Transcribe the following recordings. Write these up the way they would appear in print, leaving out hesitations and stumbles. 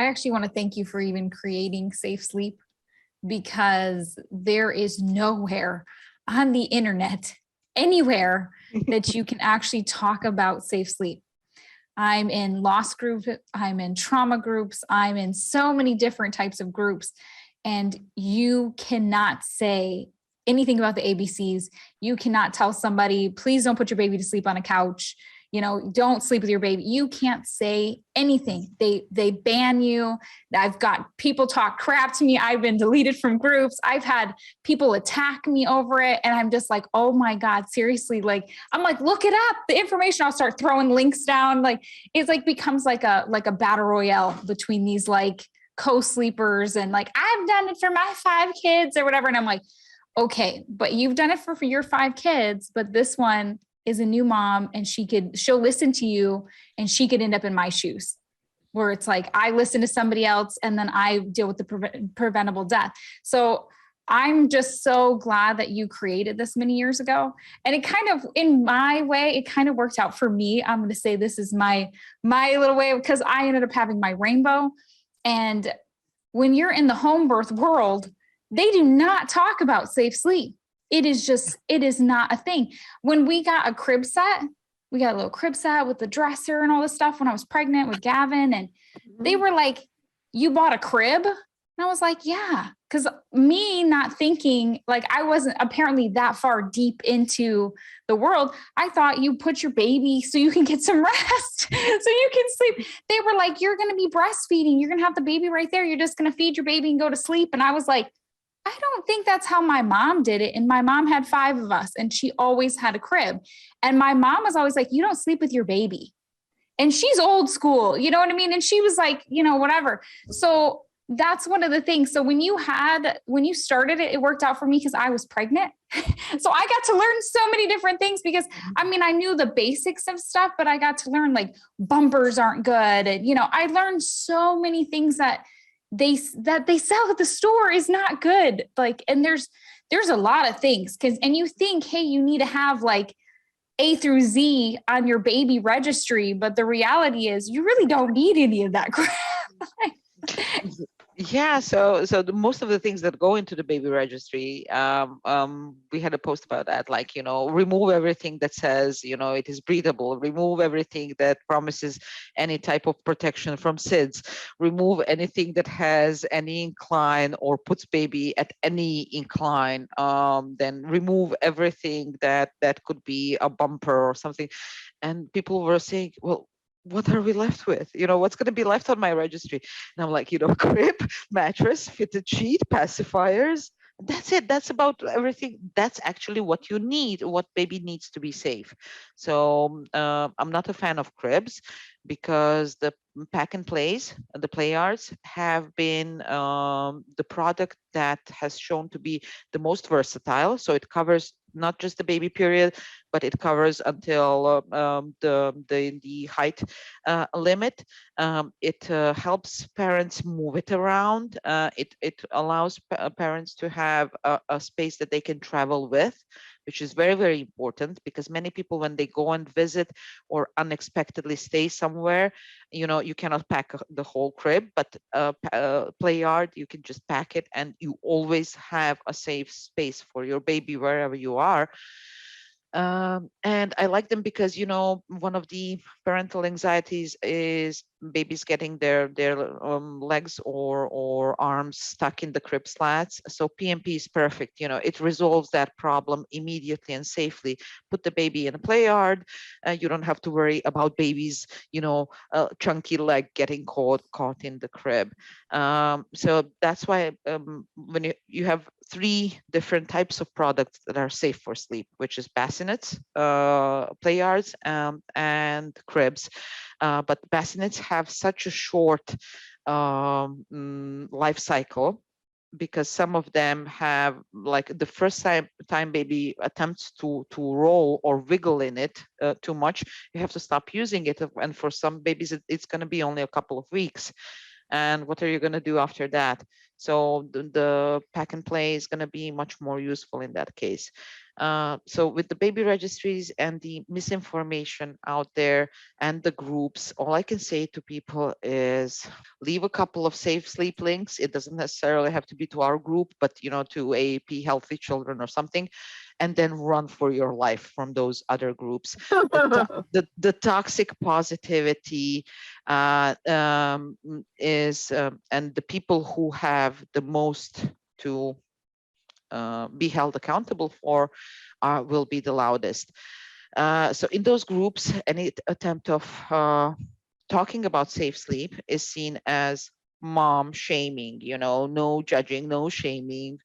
I actually want to thank you for even creating Safe Sleep, because there is nowhere on the internet, anywhere, that you can actually talk about safe sleep. I'm in loss groups, I'm in trauma groups, I'm in so many different types of groups, and you cannot say anything about the ABCs. You cannot tell somebody, please don't put your baby to sleep on a couch. Don't sleep with your baby. You can't say anything. They ban you. I've got people talk crap to me. I've been deleted from groups. I've had people attack me over it. And I'm just like, oh my God, seriously. Like, I'm like, look it up, the information. I'll start throwing links down. Like, it's like becomes like a battle royale between these like co-sleepers, and like, I've done it for my 5 kids or whatever. And I'm like, okay, but you've done it for your 5 kids, but this one is a new mom, and she'll listen to you, and she could end up in my shoes, where it's like, I listen to somebody else and then I deal with the preventable death. So I'm just so glad that you created this many years ago. And it kind of, in my way, it kind of worked out for me. I'm going to say this is my little way, because I ended up having my rainbow. And when you're in the home birth world, they do not talk about safe sleep. It is not a thing. When we got a crib set, we got a little crib set with the dresser and all this stuff when I was pregnant with Gavin. And they were like, you bought a crib? And I was like, yeah. Because me not thinking, like, I wasn't apparently that far deep into the world. I thought you put your baby so you can get some rest, so you can sleep. They were like, you're going to be breastfeeding. You're going to have the baby right there. You're just going to feed your baby and go to sleep. And I was like, I don't think that's how my mom did it. And my mom had 5 of us, and she always had a crib. And my mom was always like, you don't sleep with your baby. And she's old school, you know what I mean? And she was like, whatever. So that's one of the things. So when you started it, it worked out for me because I was pregnant. So I got to learn so many different things, because I knew the basics of stuff, but I got to learn like bumpers aren't good. And, I learned so many things that they sell at the store is not good. Like, and there's a lot of things, and you think, hey, you need to have like A through Z on your baby registry, but the reality is you really don't need any of that crap. Yeah, so most of the things that go into the baby registry, we had a post about that, like, remove everything that says, it is breathable, remove everything that promises any type of protection from SIDS, remove anything that has any incline or puts baby at any incline, then remove everything that could be a bumper or something. And people were saying, well, what are we left with? What's going to be left on my registry? And I'm like, crib, mattress, fitted sheet, pacifiers. That's it. That's about everything. That's actually what you need, what baby needs to be safe. So I'm not a fan of cribs, because the pack and plays, the play yards, have been the product that has shown to be the most versatile. So it covers not just the baby period, but it covers until the height limit. It helps parents move it around. It allows parents to have a space that they can travel with, which is very, very important, because many people, when they go and visit or unexpectedly stay somewhere, you cannot pack the whole crib, but play yard, you can just pack it, and you always have a safe space for your baby wherever you are. And I like them because, one of the parental anxieties is babies getting their legs or arms stuck in the crib slats. So PMP is perfect. It resolves that problem immediately and safely. Put the baby in a play yard. You don't have to worry about babies, chunky leg getting caught in the crib. So that's why when you have 3 different types of products that are safe for sleep, which is bassinets, play yards, and cribs. But bassinets have such a short life cycle, because some of them have, like, the first time baby attempts to roll or wiggle in it too much, you have to stop using it. And for some babies, it's going to be only a couple of weeks. And what are you going to do after that? So the pack and play is going to be much more useful in that case. So with the baby registries and the misinformation out there and the groups, all I can say to people is leave a couple of safe sleep links. It doesn't necessarily have to be to our group, but to AAP Healthy Children or something, and then run for your life from those other groups. The toxic positivity is and the people who have the most to be held accountable for will be the loudest. So in those groups, any attempt of talking about safe sleep is seen as mom shaming, no judging, no shaming,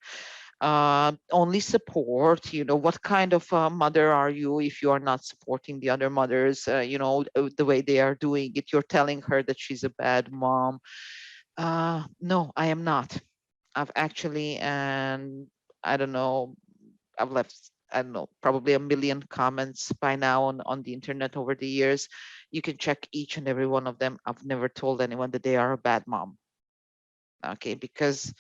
only support. What kind of mother are you if you are not supporting the other mothers, the way they are doing it? You're telling her that she's a bad mom. No, I am not. I've actually, and I don't know, I've left, I don't know, probably a million comments by now on the internet over the years. You can check each and every one of them. I've never told anyone that they are a bad mom. Okay, because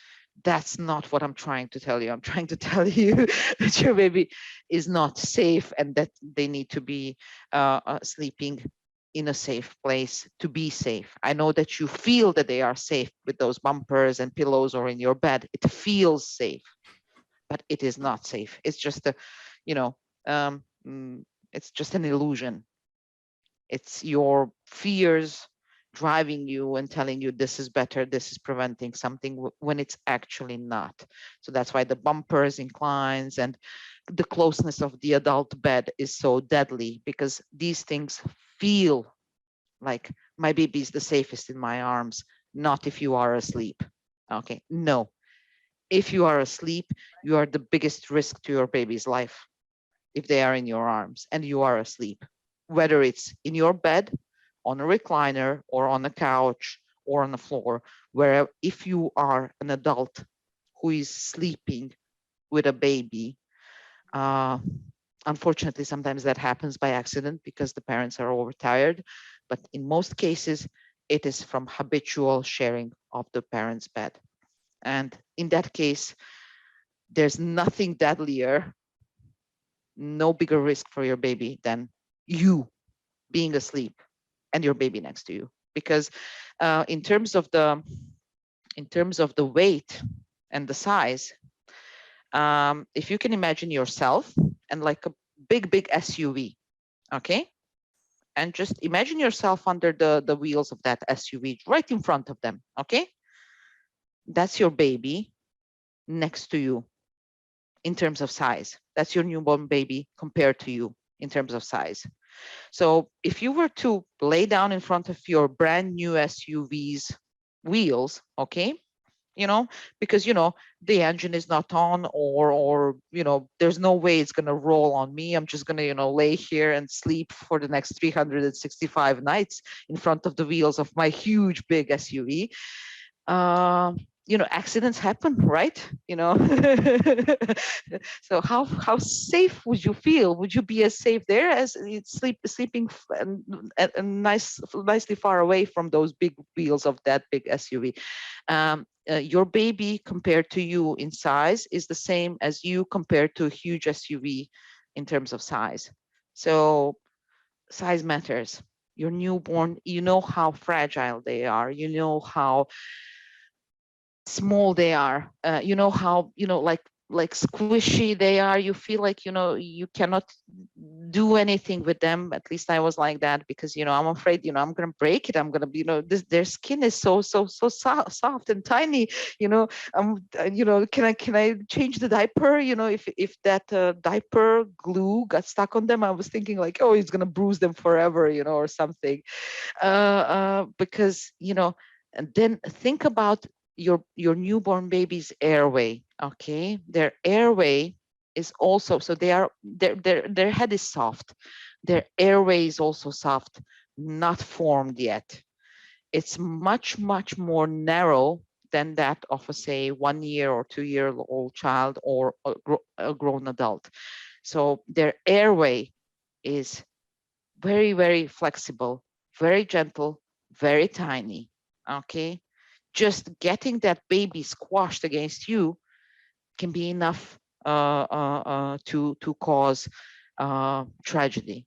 that's not what I'm trying to tell you. I'm trying to tell you that your baby is not safe and that they need to be sleeping in a safe place to be safe. I know that you feel that they are safe with those bumpers and pillows or in your bed. It feels safe, but it is not safe. It's just you know, um, mm, it's just an illusion. It's your fears driving you and telling you this is better, this is preventing something when it's actually not. So that's why the bumpers, inclines, and the closeness of the adult bed is so deadly, because these things feel like my baby is the safest in my arms, not if you are asleep. Okay, no. If you are asleep, you are the biggest risk to your baby's life if they are in your arms and you are asleep, whether it's in your bed, on a recliner, or on a couch, or on the floor, where if you are an adult who is sleeping with a baby, uh, unfortunately, sometimes that happens by accident because the parents are overtired. But in most cases, it is from habitual sharing of the parent's bed. And in that case, there's nothing deadlier, no bigger risk for your baby than you being asleep and your baby next to you. Because in terms of the weight and the size, if you can imagine yourself and like a big SUV, okay, and just imagine yourself under the wheels of that SUV right in front of them, okay, that's your baby next to you in terms of size. That's your newborn baby compared to you in terms of size. So if you were to lay down in front of your brand new SUV's wheels, okay, because the engine is not on, or there's no way it's going to roll on me. I'm just going to lay here and sleep for the next 365 nights in front of the wheels of my huge big SUV. Accidents happen, right? So how safe would you feel? Would you be as safe there as sleeping and nicely far away from those big wheels of that big SUV? Your baby compared to you in size is the same as you compared to a huge SUV in terms of size. So size matters. Your newborn, you know how fragile they are. You know how small they are. You know how like squishy they are. You feel like you cannot do anything with them. At least I was like that, because I'm afraid I'm gonna break it. I'm gonna be their skin is so soft and tiny. Can I change the diaper? If that diaper glue got stuck on them, I was thinking like, oh, it's gonna bruise them forever, or something. Because and then think about your newborn baby's airway. Okay, their airway is also, so their head is soft, their airway is also soft, not formed yet. It's much more narrow than that of a, say, 1 year or 2 year old child, or a grown adult. So their airway is very flexible, very gentle, very tiny. Okay, just getting that baby squashed against you can be enough to cause tragedy.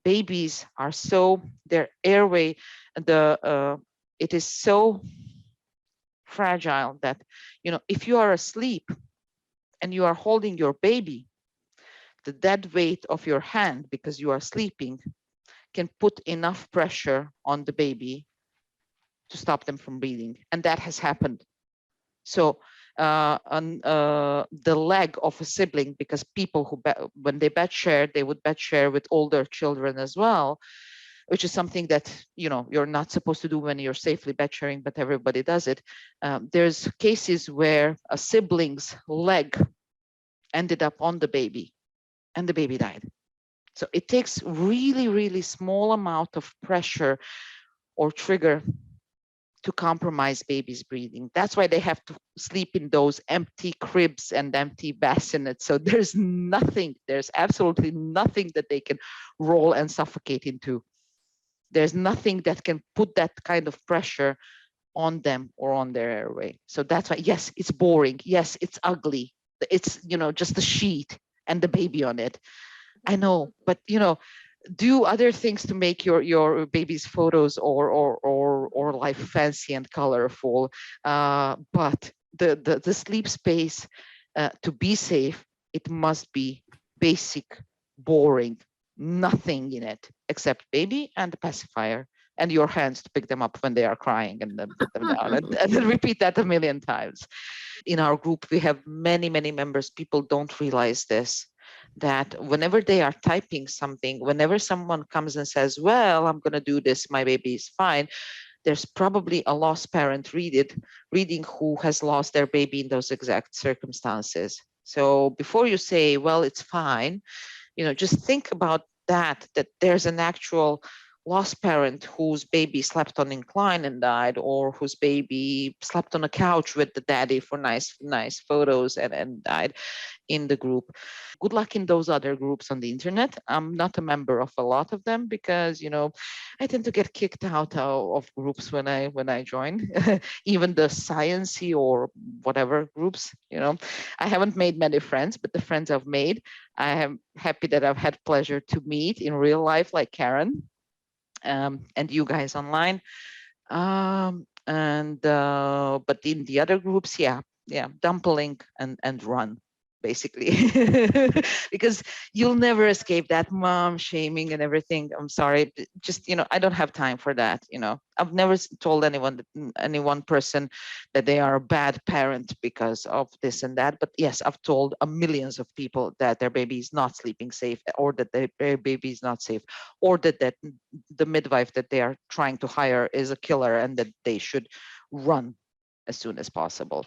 Babies are so, their airway, it is so fragile that, if you are asleep and you are holding your baby, the dead weight of your hand, because you are sleeping, can put enough pressure on the baby to stop them from breathing. And that has happened. So on the leg of a sibling, because people who, when they bed share, they would bed share with older children as well, which is something that, you're not supposed to do when you're safely bed sharing, but everybody does it. There's cases where a sibling's leg ended up on the baby and the baby died. So it takes really, really small amount of pressure or trigger to compromise baby's breathing. That's why they have to sleep in those empty cribs and empty bassinets. So there's absolutely nothing that they can roll and suffocate into. There's nothing that can put that kind of pressure on them or on their airway. So that's why, yes, it's boring. Yes, it's ugly. It's, just the sheet and the baby on it. I know, but do other things to make your baby's photos or life fancy and colorful. But the sleep space, to be safe, it must be basic, boring, nothing in it except baby and the pacifier and your hands to pick them up when they are crying and then put them down and then repeat that a million times. In our group, we have many, many members. People don't realize this, that whenever they are typing something, whenever someone comes and says, well, I'm going to do this, my baby is fine, there's probably a lost parent reading who has lost their baby in those exact circumstances. So before you say, well, it's fine, just think about that there's an actual lost parent whose baby slept on incline and died, or whose baby slept on a couch with the daddy for nice photos and died in the group. Good luck in those other groups on the internet. I'm not a member of a lot of them because, I tend to get kicked out of groups when I join, even the sciencey or whatever groups. I haven't made many friends, but the friends I've made, I am happy that I've had pleasure to meet in real life, like Karen, and you guys online. And but in the other groups, yeah, dump a link and run, basically. Because you'll never escape that mom shaming and everything. I'm sorry, just I don't have time for that. I've never told any one person that they are a bad parent because of this and that, but yes, I've told millions of people that their baby is not sleeping safe, or that their baby is not safe, or that the midwife that they are trying to hire is a killer and that they should run as soon as possible.